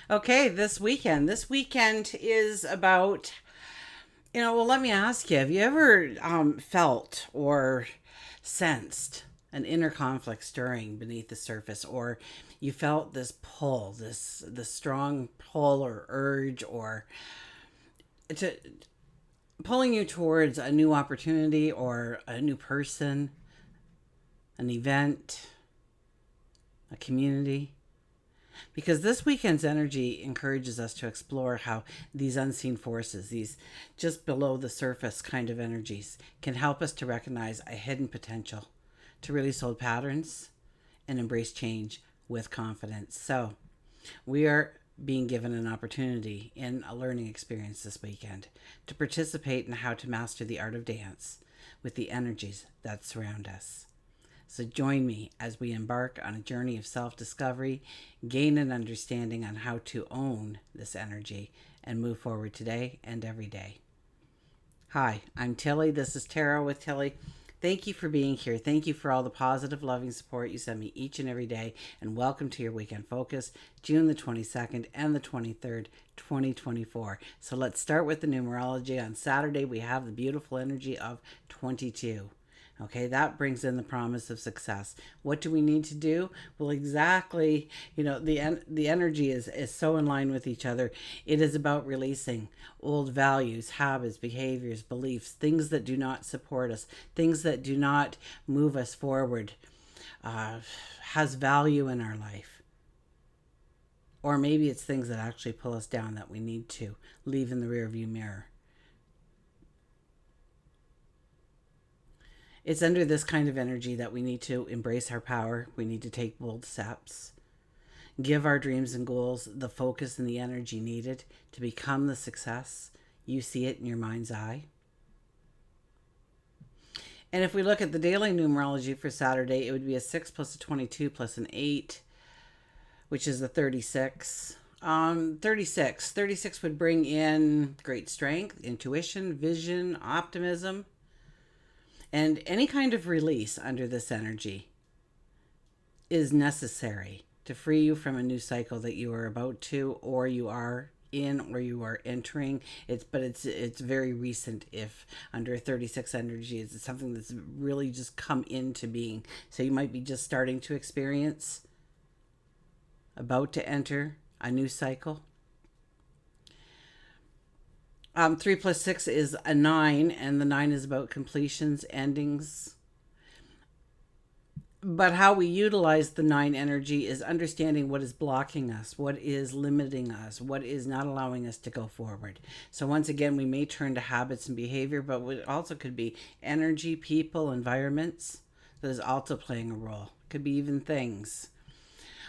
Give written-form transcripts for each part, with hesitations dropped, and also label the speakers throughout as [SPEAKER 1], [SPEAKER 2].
[SPEAKER 1] Okay, this weekend. This weekend is about, well, let me ask you, have you ever felt or sensed an inner conflict stirring beneath the surface, or you felt this pull, this strong pull or urge, or to pulling you towards a new opportunity or a new person, an event, a community? Because this weekend's energy encourages us to explore how these unseen forces, these just below the surface kind of energies, can help us to recognize a hidden potential, to release old patterns, and embrace change with confidence. So, we are being given an opportunity in a learning experience this weekend to participate in how to master the art of dance with the energies that surround us. So join me as we embark on a journey of self discovery, gain an understanding on how to own this energy, and move forward today and every day. Hi, I'm Tilly. This is Tarot with Tilly. Thank you for being here. Thank you for all the positive, loving support you send me each and every day. And welcome to your weekend focus, June the 22nd and the 23rd, 2024. So let's start with the numerology. On Saturday, we have the beautiful energy of 22. Okay, that brings in the promise of success. What do we need to do? Well, exactly, the energy is so in line with each other. It is about releasing old values, habits, behaviors, beliefs, things that do not support us, things that do not move us forward, has value in our life. Or maybe it's things that actually pull us down that we need to leave in the rearview mirror. It's under this kind of energy that we need to embrace our power. We need to take bold steps, give our dreams and goals the focus and the energy needed to become the success you see it in your mind's eye. And if we look at the daily numerology for Saturday, it would be a 6 plus a 22 plus an 8, which is a 36. 36 would bring in great strength, intuition, vision, optimism, and any kind of release under this energy is necessary to free you from a new cycle that you are about to, or you are in, or you are entering. It's very recent. If under 36 energy, it's something that's really just come into being. So you might be just starting to experience, about to enter a new cycle. 3 plus 6 is a 9, and the 9 is about completions, endings. But how we utilize the 9 energy is understanding what is blocking us, what is limiting us, what is not allowing us to go forward. So once again, we may turn to habits and behavior, but it also could be energy, people, environments that is also playing a role. It could be even things.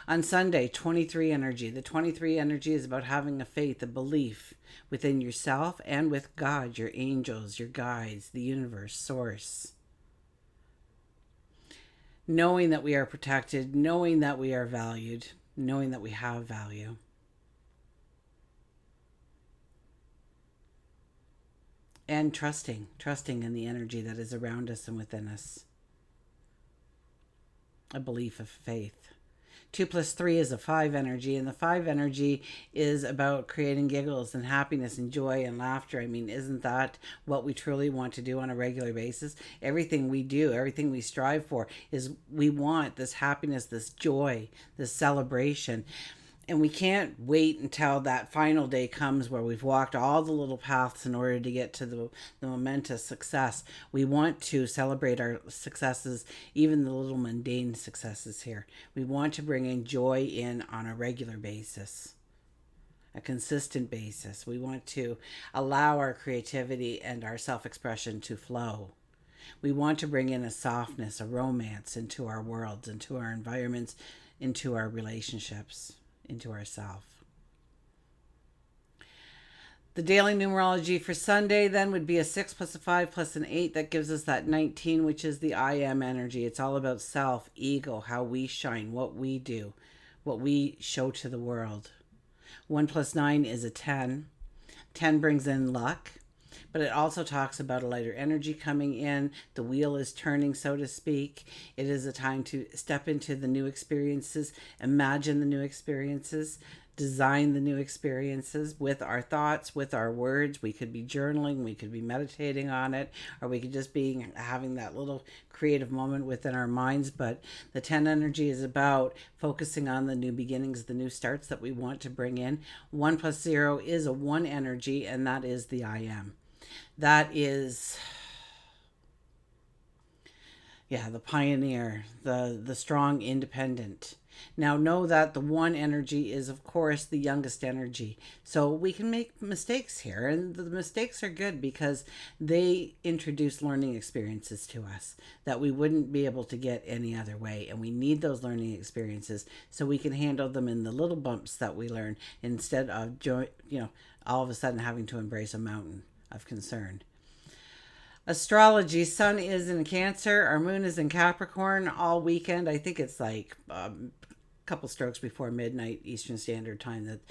[SPEAKER 1] On Sunday, 23 energy. The 23 energy is about having a faith, a belief within yourself and with God, your angels, your guides, the universe, source. Knowing that we are protected, knowing that we are valued, knowing that we have value. And trusting in the energy that is around us and within us. A belief of faith. 2 plus 3 is a 5 energy, and the 5 energy is about creating giggles and happiness and joy and laughter. I mean, isn't that what we truly want to do on a regular basis? Everything we do, everything we strive for, is we want this happiness, this joy, this celebration. And we can't wait until that final day comes where we've walked all the little paths in order to get to the momentous success. We want to celebrate our successes, even the little mundane successes here. We want to bring in joy in on a regular basis, a consistent basis. We want to allow our creativity and our self-expression to flow. We want to bring in a softness, a romance into our worlds, into our environments, into our relationships, into ourself. The daily numerology for Sunday then would be a 6 plus a 5 plus an 8. That gives us that 19, which is the I am energy. It's all about self, ego, how we shine, what we do, what we show to the world. 1 plus 9 is a 10. 10 brings in luck, but it also talks about a lighter energy coming in. The wheel is turning, so to speak. It is a time to step into the new experiences, imagine the new experiences. design the new experiences with our thoughts, with our words. We could be journaling, we could be meditating on it, or we could just be having that little creative moment within our minds. But the 10 energy is about focusing on the new beginnings, the new starts that we want to bring in. 1 plus 0 is a 1 energy, and that is the I am. That is, yeah, the pioneer, the strong independent. Now know that the 1 energy is of course the youngest energy. So we can make mistakes here, and the mistakes are good because they introduce learning experiences to us that we wouldn't be able to get any other way, and we need those learning experiences so we can handle them in the little bumps that we learn instead of all of a sudden having to embrace a mountain of concern. Astrology, sun is in Cancer, our moon is in Capricorn all weekend. I think it's like couple strokes before midnight Eastern Standard Time that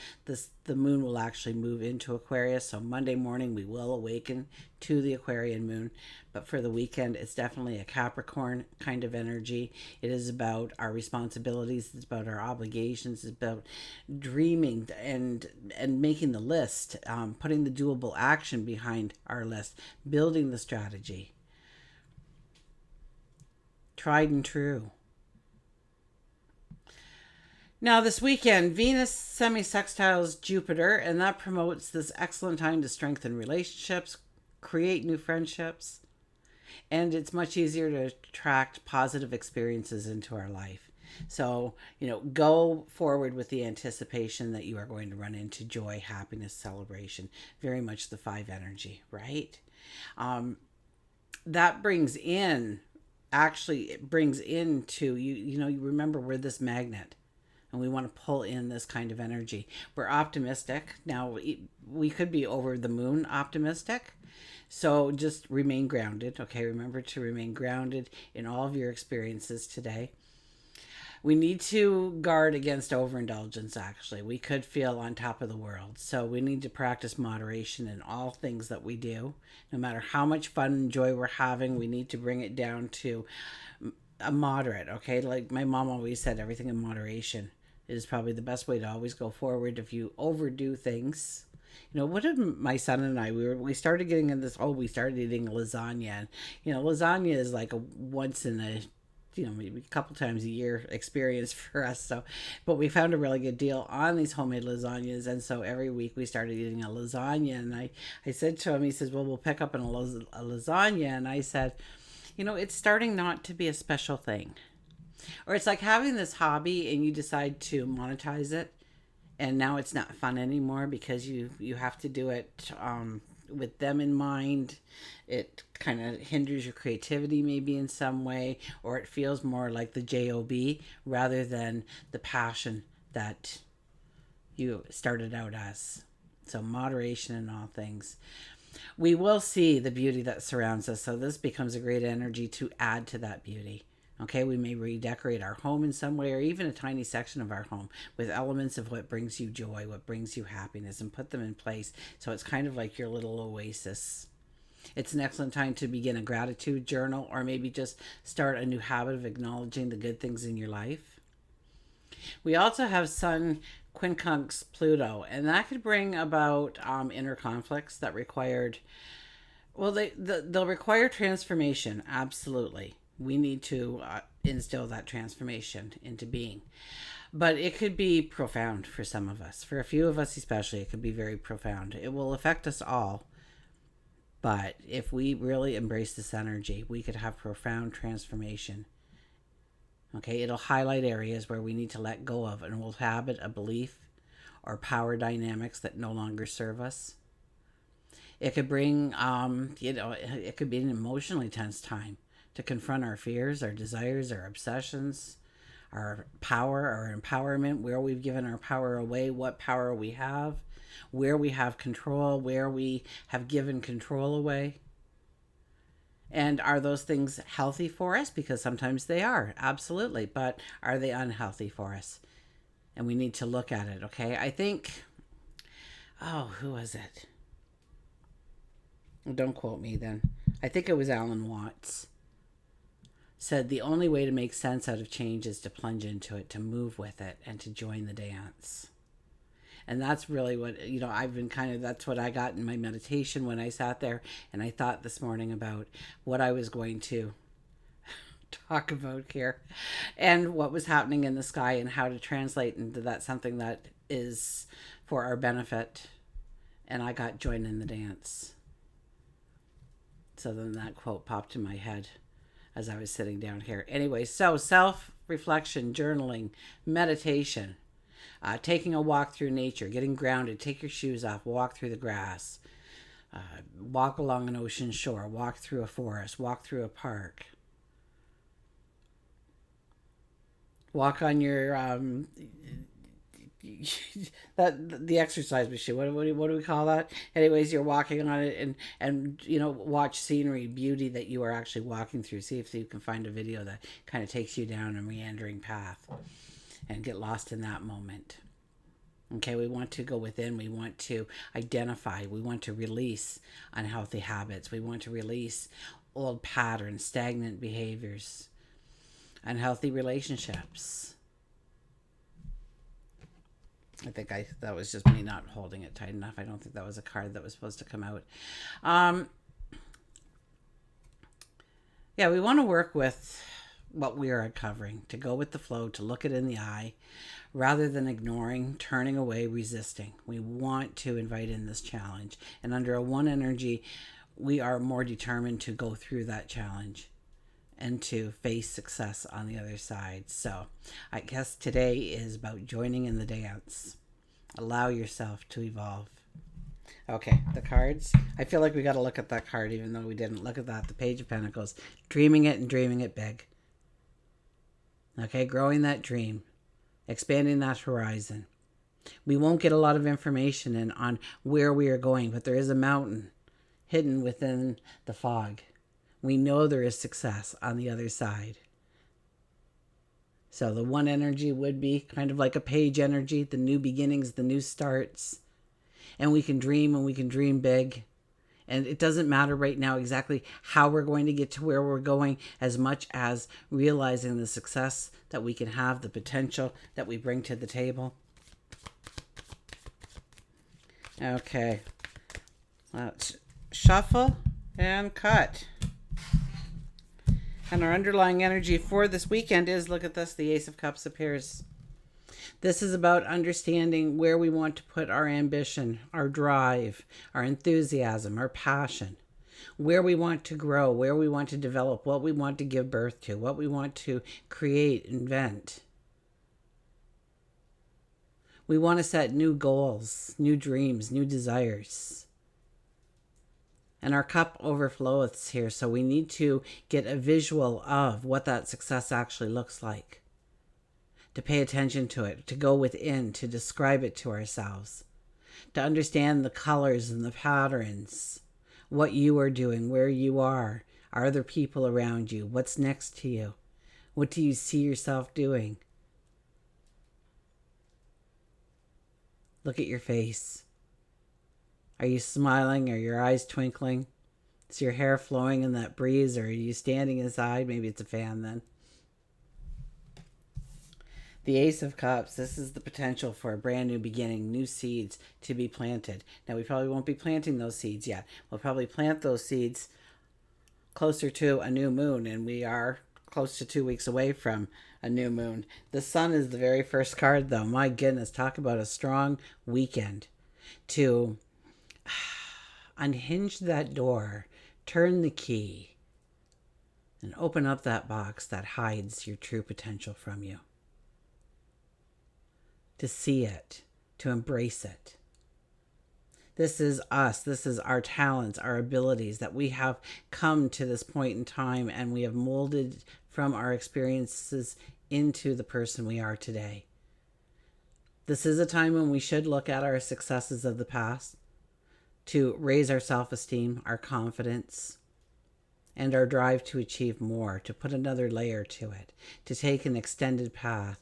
[SPEAKER 1] the moon will actually move into Aquarius. So Monday morning we will awaken to the Aquarian moon, but for the weekend it's definitely a Capricorn kind of energy. It is about our responsibilities, it's about our obligations, it's about dreaming and making the list, putting the doable action behind our list, building the strategy. Tried and true. Now, this weekend, Venus semisextiles Jupiter, and that promotes this excellent time to strengthen relationships, create new friendships, and it's much easier to attract positive experiences into our life. So, go forward with the anticipation that you are going to run into joy, happiness, celebration. Very much the 5 energy, right? That brings in, actually, it brings into, you remember we're this magnet, and we want to pull in this kind of energy. We're optimistic. Now, we could be over the moon optimistic. So just remain grounded, okay? Remember to remain grounded in all of your experiences today. We need to guard against overindulgence, actually. We could feel on top of the world. So we need to practice moderation in all things that we do. No matter how much fun and joy we're having, we need to bring it down to a moderate, okay? Like my mom always said, everything in moderation is probably the best way to always go forward. If you overdo things, what did my son and I, we started getting in this, we started eating lasagna. And, lasagna is like a once in a, maybe a couple times a year experience for us. So, but we found a really good deal on these homemade lasagnas. And so every week we started eating a lasagna. And I said to him, he says, well, we'll pick up a lasagna. And I said, it's starting not to be a special thing. Or it's like having this hobby and you decide to monetize it, and now it's not fun anymore because you have to do it with them in mind. It kind of hinders your creativity maybe in some way, or it feels more like the job rather than the passion that you started out as. So moderation in all things. We will see the beauty that surrounds us, so this becomes a great energy to add to that beauty. Okay, we may redecorate our home in some way, or even a tiny section of our home with elements of what brings you joy, what brings you happiness, and put them in place. So it's kind of like your little oasis. It's an excellent time to begin a gratitude journal, or maybe just start a new habit of acknowledging the good things in your life. We also have Sun QUINCUNX Pluto, and that could bring about inner conflicts that required, they'll require transformation, absolutely. We need to instill that transformation into being. But it could be profound for some of us. For a few of us especially, it could be very profound. It will affect us all. But if we really embrace this energy, we could have profound transformation. Okay, it'll highlight areas where we need to let go of an old habit, a belief, or power dynamics that no longer serve us. It could bring, it could be an emotionally tense time to confront our fears, our desires, our obsessions, our power, our empowerment, where we've given our power away, what power we have, where we have control, where we have given control away. And are those things healthy for us? Because sometimes they are, absolutely. But are they unhealthy for us? And we need to look at it, okay? I think, who was it? Don't quote me then. I think it was Alan Watts. Said the only way to make sense out of change is to plunge into it, to move with it, and to join the dance. And that's really what, I've been that's what I got in my meditation when I sat there and I thought this morning about what I was going to talk about here and what was happening in the sky and how to translate into that something that is for our benefit. And I got join in the dance. So then that quote popped in my head as I was sitting down here. Anyway, so self-reflection, journaling, meditation, taking a walk through nature, getting grounded, take your shoes off, walk through the grass, walk along an ocean shore, walk through a forest, walk through a park, walk on your the exercise machine. What do we call that? Anyways, you're walking on it and watch scenery, beauty that you are actually walking through. See if you can find a video that kind of takes you down a meandering path and get lost in that moment. Okay, we want to go within. We want to identify. We want to release unhealthy habits. We want to release old patterns, stagnant behaviors, unhealthy relationships. I think that was just me not holding it tight enough. I don't think that was a card that was supposed to come out. Yeah, we want to work with what we are uncovering, to go with the flow, to look it in the eye, rather than ignoring, turning away, resisting. We want to invite in this challenge. And under a 1 energy, we are more determined to go through that challenge and to face success on the other side. So I guess today is about joining in the dance. Allow yourself to evolve. Okay, the cards. I feel like we got to look at that card, even though we didn't. Look at that, the Page of Pentacles. Dreaming it and dreaming it big. Okay, growing that dream. Expanding that horizon. We won't get a lot of information in on where we are going, but there is a mountain hidden within the fog. We know there is success on the other side. So the 1 energy would be kind of like a page energy, the new beginnings, the new starts. And we can dream and we can dream big. And it doesn't matter right now exactly how we're going to get to where we're going, as much as realizing the success that we can have, the potential that we bring to the table. Okay. Let's shuffle and cut. And our underlying energy for this weekend is, look at this, the Ace of Cups appears. This is about understanding where we want to put our ambition, our drive, our enthusiasm, our passion, where we want to grow, where we want to develop, what we want to give birth to, what we want to create, invent. We want to set new goals, new dreams, new desires. And our cup overflows here, so we need to get a visual of what that success actually looks like. To pay attention to it, to go within, to describe it to ourselves. To understand the colors and the patterns. What you are doing, where you are there people around you? What's next to you? What do you see yourself doing? Look at your face. Are you smiling? Are your eyes twinkling? Is your hair flowing in that breeze? Or are you standing inside? Maybe it's a fan then. The Ace of Cups, this is the potential for a brand new beginning, new seeds to be planted. Now, we probably won't be planting those seeds yet. We'll probably plant those seeds closer to a new moon, and we are close to 2 weeks away from a new moon. The Sun is the very first card, though. My goodness, talk about a strong weekend to unhinge that door, turn the key, and open up that box that hides your true potential from you. To see it, to embrace it. This is us. This is our talents, our abilities that we have come to this point in time, and we have molded from our experiences into the person we are today. This is a time when we should look at our successes of the past to raise our self-esteem, our confidence, and our drive to achieve more, to put another layer to it, to take an extended path,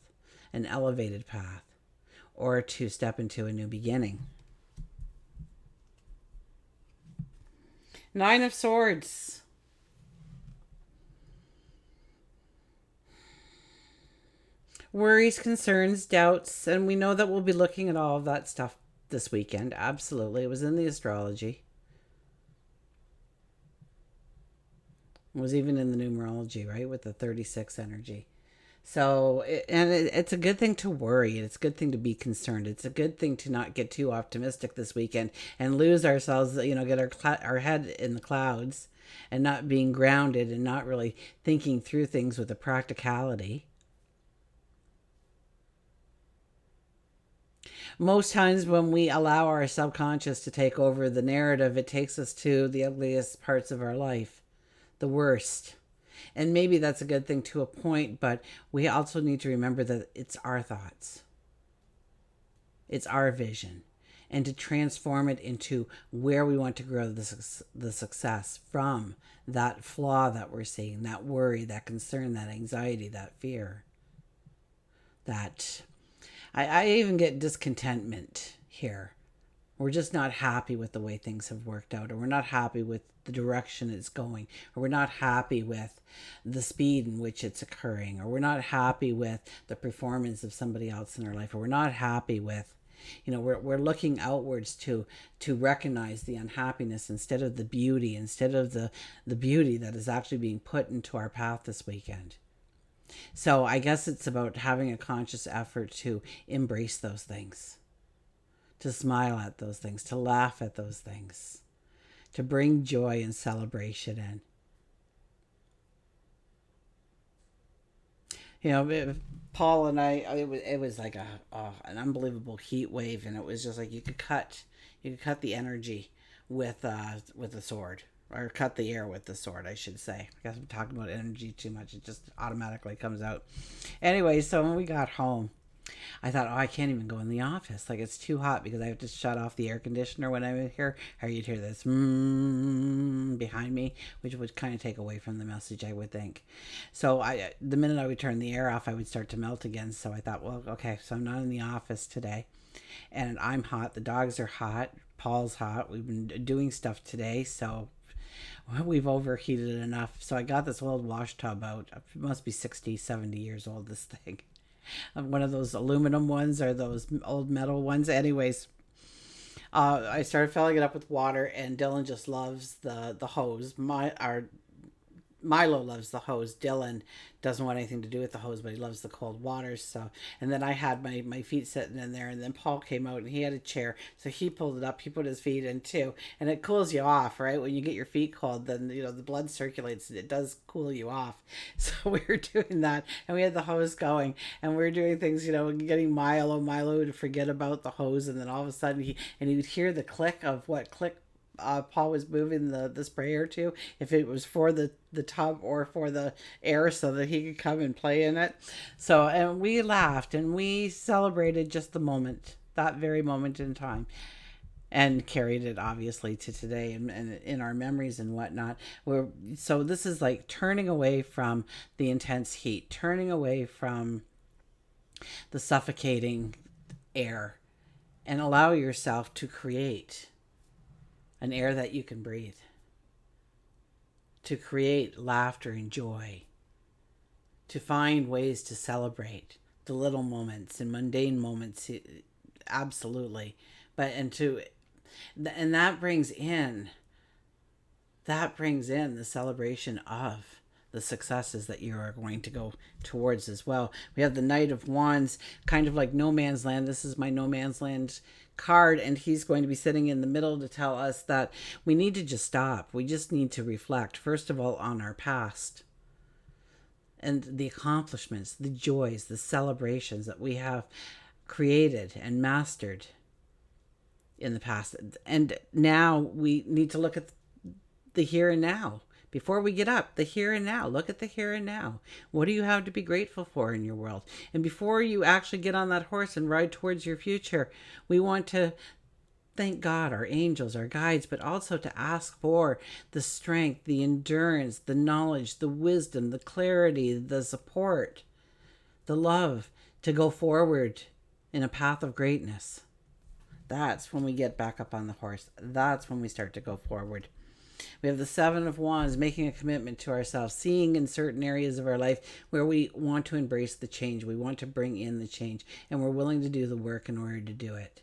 [SPEAKER 1] an elevated path, or to step into a new beginning. Nine of Swords. worries, concerns, doubts, and we know that we'll be looking at all of that stuff this weekend. Absolutely. It was in the astrology. It was even in the numerology, right? With the 36 energy. So, it's a good thing to worry. It's a good thing to be concerned. It's a good thing to not get too optimistic this weekend and lose ourselves, get our head in the clouds and not being grounded and not really thinking through things with a practicality. Most times when we allow our subconscious to take over the narrative, it takes us to the ugliest parts of our life, the worst. And maybe that's a good thing to a point, but we also need to remember that it's our thoughts, it's our vision, and to transform it into where we want to grow the success from that flaw that we're seeing, that worry, that concern, that anxiety, that fear. That I even get discontentment here. We're just not happy with the way things have worked out, or we're not happy with the direction it's going, or we're not happy with the speed in which it's occurring, or we're not happy with the performance of somebody else in our life, or we're not happy with, we're looking outwards to recognize the unhappiness instead of the beauty, instead of the beauty that is actually being put into our path this weekend. So I guess it's about having a conscious effort to embrace those things, to smile at those things, to laugh at those things, to bring joy and celebration in. Paul and I, it was like an unbelievable heat wave, and it was just like you could cut the energy with a sword, or cut the air with the sword, I should say. I guess I'm talking about energy too much; it just automatically comes out. Anyway, so when we got home, I thought, I can't even go in the office. Like, it's too hot because I have to shut off the air conditioner when I'm in here. Or you'd hear this behind me, which would kind of take away from the message, I would think. So the minute I would turn the air off, I would start to melt again. So I thought, well, okay, so I'm not in the office today. And I'm hot. The dogs are hot. Paul's hot. We've been doing stuff today. So we've overheated it enough. So I got this old wash tub out. It must be 60, 70 years old, this thing. One of those aluminum ones or those old metal ones. Anyways, I started filling it up with water, and Dylan just loves the hose. Milo loves the hose. Dylan doesn't want anything to do with the hose, but he loves the cold water. So, and then I had my feet sitting in there, and then Paul came out and he had a chair, so he pulled it up. He put his feet in too, and it cools you off, right? When you get your feet cold, then the blood circulates. It does cool you off. So we were doing that, and we had the hose going, and we were doing things, getting Milo to forget about the hose, and then all of a sudden he would hear the click of what click Paul was moving the sprayer to, if it was for the tub or for the air, so that he could come and play in it. So, and we laughed and we celebrated just the moment, that very moment in time, and carried it obviously to today, and in our memories and whatnot. So this is like turning away from the intense heat, turning away from the suffocating air, and allow yourself to create an air that you can breathe, to create laughter and joy, to find ways to celebrate the little moments and mundane moments, absolutely. And that brings in the celebration of the successes that you are going to go towards as well. We have the Knight of Wands, kind of like no man's land. This is my no man's land card, and he's going to be sitting in the middle to tell us that we need to just stop. We just need to reflect, first of all, on our past and the accomplishments, the joys, the celebrations that we have created and mastered in the past. And now we need to look at the here and now. Before we get up, the here and now. Look at the here and now. What do you have to be grateful for in your world? And before you actually get on that horse and ride towards your future, we want to thank God, our angels, our guides, but also to ask for the strength, the endurance, the knowledge, the wisdom, the clarity, the support, the love to go forward in a path of greatness. That's when we get back up on the horse. That's when we start to go forward. We have the Seven of Wands, making a commitment to ourselves, seeing in certain areas of our life where we want to embrace the change. We want to bring in the change, and we're willing to do the work in order to do it.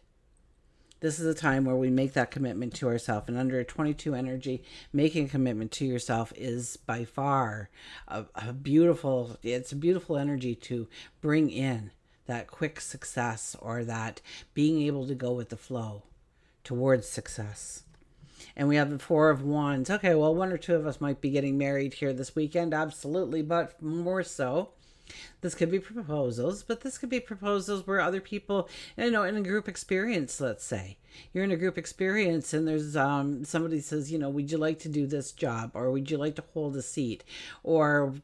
[SPEAKER 1] This is a time where we make that commitment to ourselves. And under a 22 energy, making a commitment to yourself is by far a beautiful, it's a beautiful energy to bring in that quick success, or that being able to go with the flow towards success. And we have the Four of Wands. Okay, well, one or two of us might be getting married here this weekend, absolutely, but more so, this could be proposals, but this could be proposals where other people, in a group experience, let's say. You're in a group experience and there's somebody says, would you like to do this job? Or would you like to hold a seat? Or,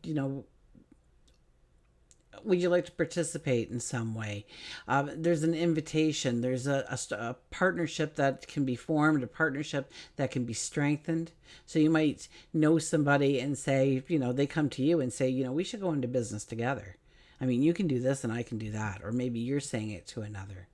[SPEAKER 1] would you like to participate in some way? There's an invitation. There's a partnership that can be formed, a partnership that can be strengthened. So you might know somebody and say, they come to you and say, we should go into business together. I mean, you can do this and I can do that. Or maybe you're saying it to another.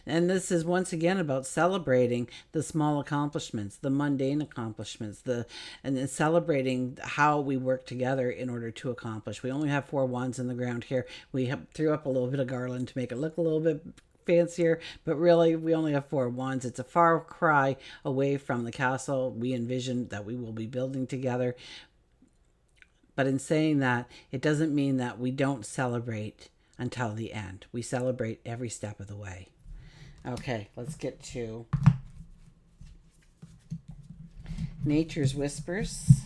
[SPEAKER 1] And this is once again about celebrating the small accomplishments, the mundane accomplishments, and then celebrating how we work together in order to accomplish. We only have 4 wands in the ground here. We threw up a little bit of garland to make it look a little bit fancier, but really we only have 4 wands. It's a far cry away from the castle we envision that we will be building together. But in saying that, it doesn't mean that we don't celebrate until the end. We celebrate every step of the way. Okay, let's get to Nature's Whispers.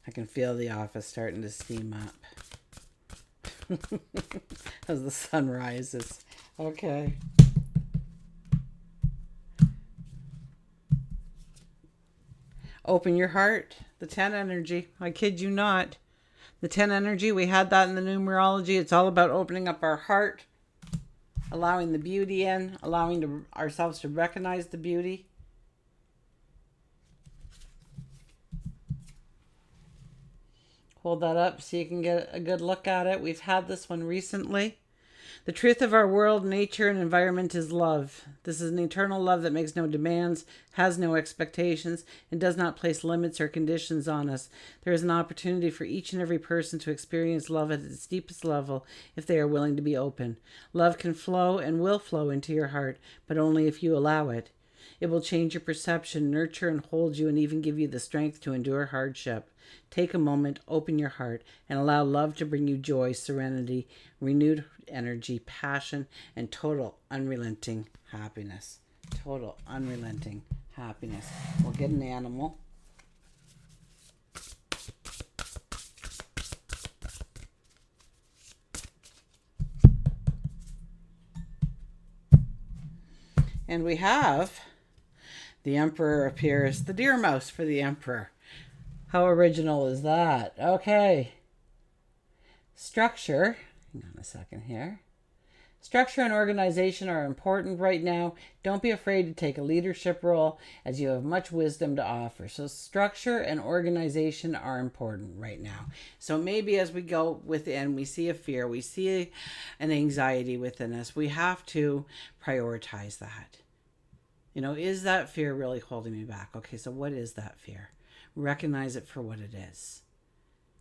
[SPEAKER 1] I can feel the office starting to steam up as the sun rises. Okay. Open your heart. The 10 energy. I kid you not. The 10 energy, we had that in the numerology. It's all about opening up our heart, allowing the beauty in, allowing ourselves to recognize the beauty. Hold that up so you can get a good look at it. We've had this one recently. The truth of our world, nature, and environment is love. This is an eternal love that makes no demands, has no expectations, and does not place limits or conditions on us. There is an opportunity for each and every person to experience love at its deepest level if they are willing to be open. Love can flow and will flow into your heart, but only if you allow it. It will change your perception, nurture and hold you, and even give you the strength to endure hardship. Take a moment, open your heart, and allow love to bring you joy, serenity, renewed energy, passion, and total unrelenting happiness. Total unrelenting happiness. We'll get an animal. And we have the Emperor appears, the deer mouse for the Emperor. How original is that? Okay. Structure. Hang on a second here. Structure and organization are important right now. Don't be afraid to take a leadership role, as you have much wisdom to offer. So structure and organization are important right now. So maybe as we go within, we see a fear, we see an anxiety within us. We have to prioritize that. Is that fear really holding me back? Okay, so what is that fear? Recognize it for what it is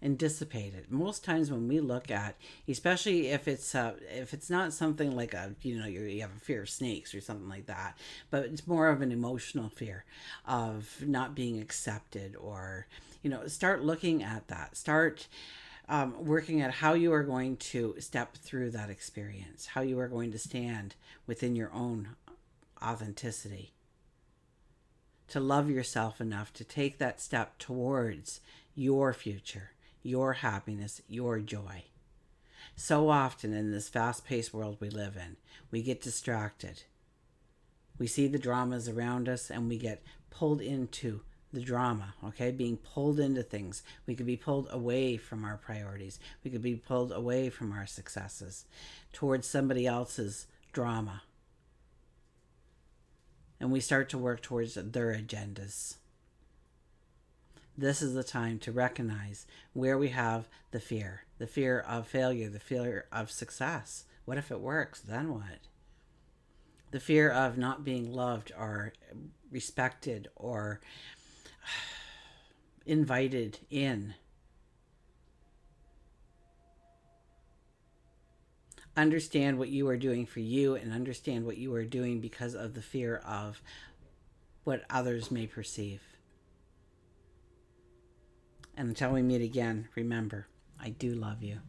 [SPEAKER 1] and dissipate it. Most times when we look at, especially if it's not something like you have a fear of snakes or something like that, but it's more of an emotional fear of not being accepted, or start looking at that. Start working at how you are going to step through that experience, how you are going to stand within your own authenticity, to love yourself enough to take that step towards your future, your happiness, your joy. So often in this fast-paced world we live in, we get distracted. We see the dramas around us and we get pulled into the drama, okay? Being pulled into things. We could be pulled away from our priorities. We could be pulled away from our successes towards somebody else's drama. And we start to work towards their agendas. This is the time to recognize where we have the fear of failure, the fear of success. What if it works? Then what? The fear of not being loved or respected or invited in. Understand what you are doing for you and understand what you are doing because of the fear of what others may perceive. And until we meet again, remember, I do love you.